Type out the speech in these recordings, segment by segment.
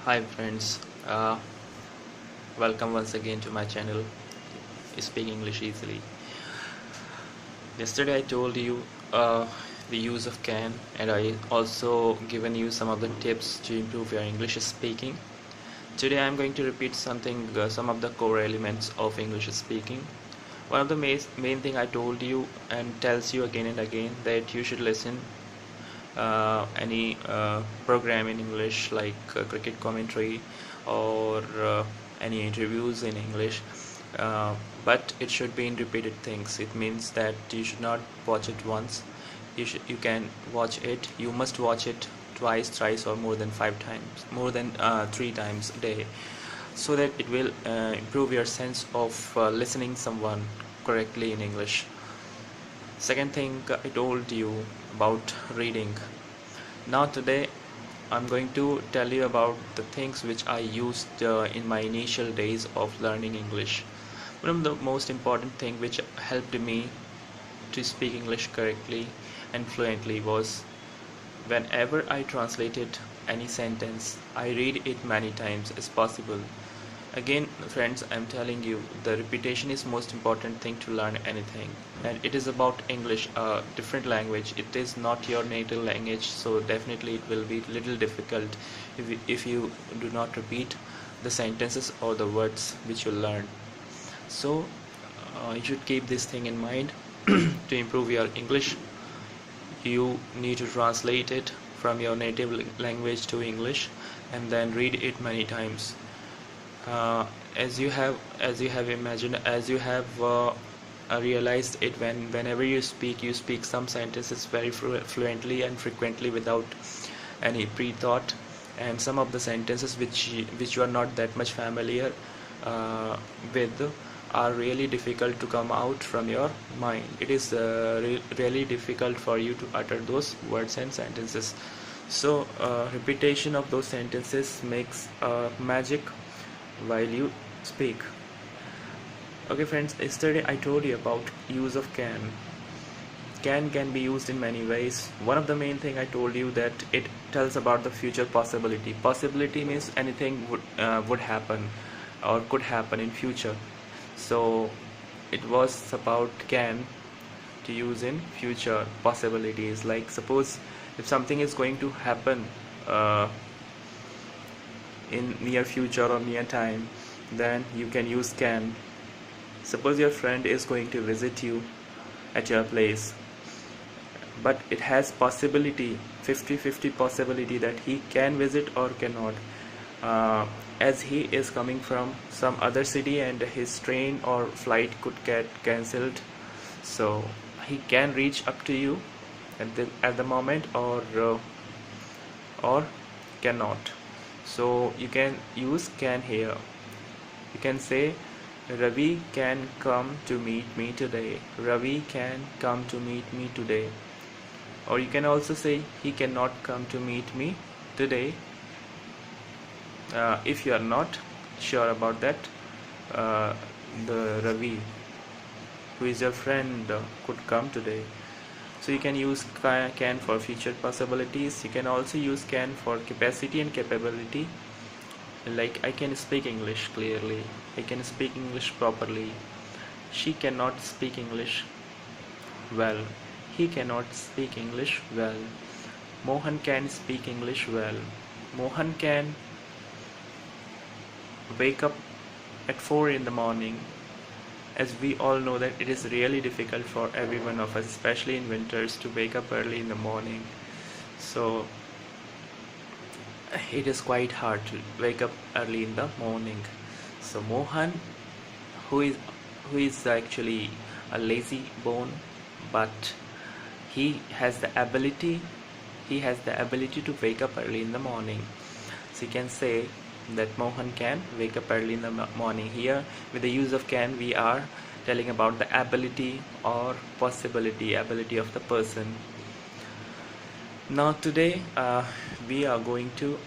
Hi friends, uh, welcome once again to my channel Speak English Easily. Yesterday I told you the use of can, and I also given you some of the tips to improve your English speaking. Today I am going to repeat some of the core elements of English speaking. One of the main thing I told you and tells you again and again that you should listen any program in English like cricket commentary or any interviews in English, but it should be in repeated things. It means that you should not watch it once. You can watch it. You must watch it twice, thrice, or more than 5 times, more than 3 times a day, so that it will improve your sense of listening someone correctly in English. Second thing I told you about reading. Now today I'm going to tell you about the things which I used in my initial days of learning English. One of the most important thing which helped me to speak English correctly and fluently was whenever I translated any sentence, I read it many times as possible. Again, friends, I'm telling you, the repetition is most important thing to learn anything. And it is about English, a different language. It is not your native language, so definitely it will be little difficult if you do not repeat the sentences or the words which you learn. So you should keep this thing in mind. To improve your English, you need to translate it from your native language to English and then read it many times. As you have imagined, as you have realized it, whenever you speak some sentences very fluently and frequently without any pre-thought, and some of the sentences which you are not that much familiar with are really difficult to come out from your mind. It is really difficult for you to utter those words and sentences. So repetition of those sentences makes magic while you speak. Okay friends, yesterday I told you about use of can. Can be used in many ways. One of the main thing I told you that it tells about the future possibility. Possibility means anything would happen or could happen in future. So it was about can to use in future possibilities. Like suppose if something is going to happen in near future or near time, then you can use can. Suppose your friend is going to visit you at your place, but it has possibility 50-50 possibility that he can visit or cannot, as he is coming from some other city and his train or flight could get cancelled, so he can reach up to you at the moment, or cannot. So you can use can here. You can say Ravi can come to meet me today. Ravi can come to meet me today. Or you can also say he cannot come to meet me today. If you are not sure about that, the Ravi, who is your friend, could come today. So you can use can for future possibilities. You can also use can for capacity and capability. Like I can speak English clearly, I can speak English properly. She cannot speak English well. He cannot speak English well. Mohan can speak English well. Mohan can wake up at 4 in the morning. As we all know that it is really difficult for every one of us, especially in winters, to wake up early in the morning. So it is quite hard to wake up early in the morning. So Mohan, who is actually a lazy bone, but he has the ability to wake up early in the morning. So you can say that Mohan can wake up early in the morning. Here with the use of can, we are telling about the ability or possibility, ability of the person. Now today we are going to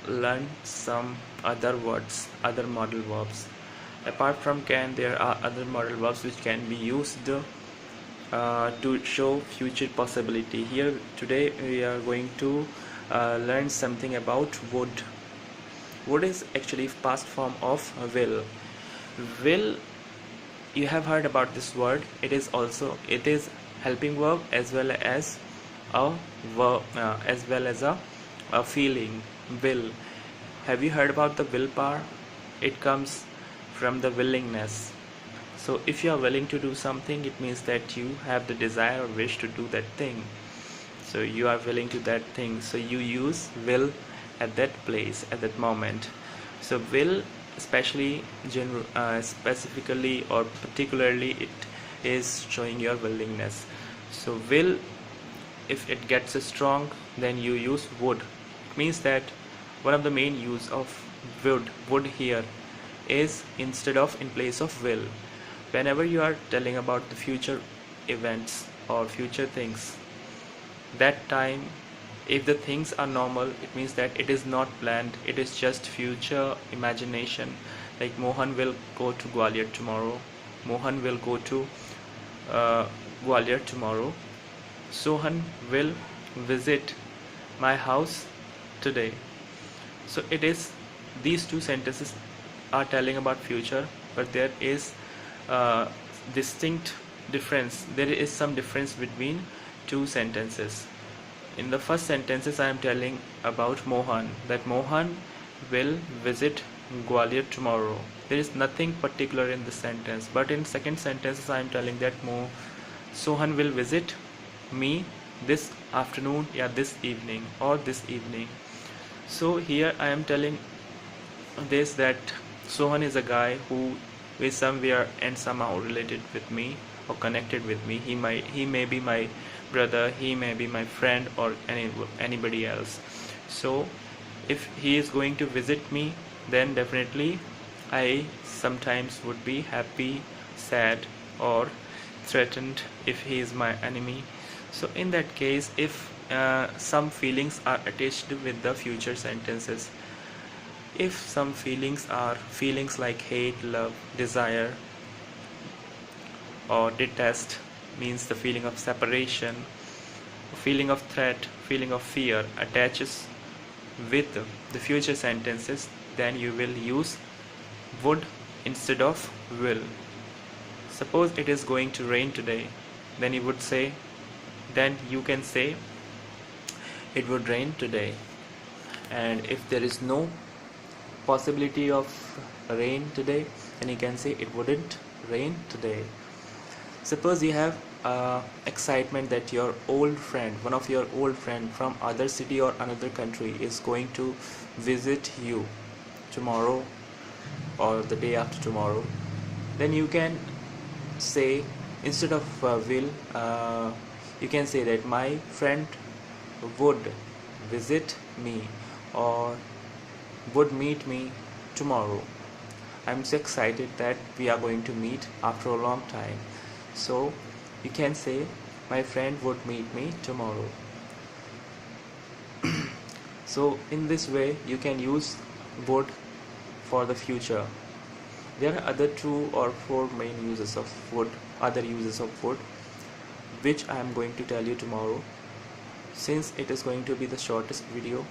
learn some other words, other modal verbs. Apart from can, there are other modal verbs which can be used to show future possibility. Here today we are going to learn something about would. Would is actually past form of will. Will, you have heard about this word. It is helping verb as well as a verb, a feeling. Will. Have you heard about the willpower? It comes from the willingness. So if you are willing to do something, it means that you have the desire or wish to do that thing. So you are willing to that thing, so you use will at that place, at that moment. So will, especially specifically or particularly, it is showing your willingness. So will, if it gets strong, then you use would. It means that one of the main use of would here is instead of, in place of will. Whenever you are telling about the future events or future things, that time, if the things are normal, it means that it is not planned, it is just future imagination. Like Mohan will go to Gwalior tomorrow. Mohan will go to Gwalior tomorrow. Sohan will visit my house today. So it is, these two sentences are telling about future, but there is distinct difference. There is some difference between two sentences. In the first sentences, I am telling about Mohan, that Mohan will visit Gwalior tomorrow. There is nothing particular in the sentence, but in second sentences I am telling that Sohan will visit me this afternoon, this evening, or this evening. So here I am telling this, that Sohan is a guy who is somewhere and somehow related with me or connected with me. He may be my brother, he may be my friend, or anybody else. So if he is going to visit me, then definitely I sometimes would be happy, sad, or threatened if he is my enemy. So in that case, if some feelings are attached with the future sentences, if some feelings are feelings like hate, love, desire, or detest, means the feeling of separation, feeling of threat, feeling of fear attaches with the future sentences, then you will use would instead of will. Suppose it is going to rain today, then you can say it would rain today. And if there is no possibility of rain today, then you can say it wouldn't rain today. Suppose you have excitement that your old friend, one of your old friend from other city or another country, is going to visit you tomorrow or the day after tomorrow. Then you can say, instead of will, you can say that my friend would visit me or would meet me tomorrow. I'm so excited that we are going to meet after a long time. So you can say my friend would meet me tomorrow. So in this way you can use would for the future. There are other 2 or 4 main uses of would, other uses of would, which I am going to tell you tomorrow. Since it is going to be the shortest video,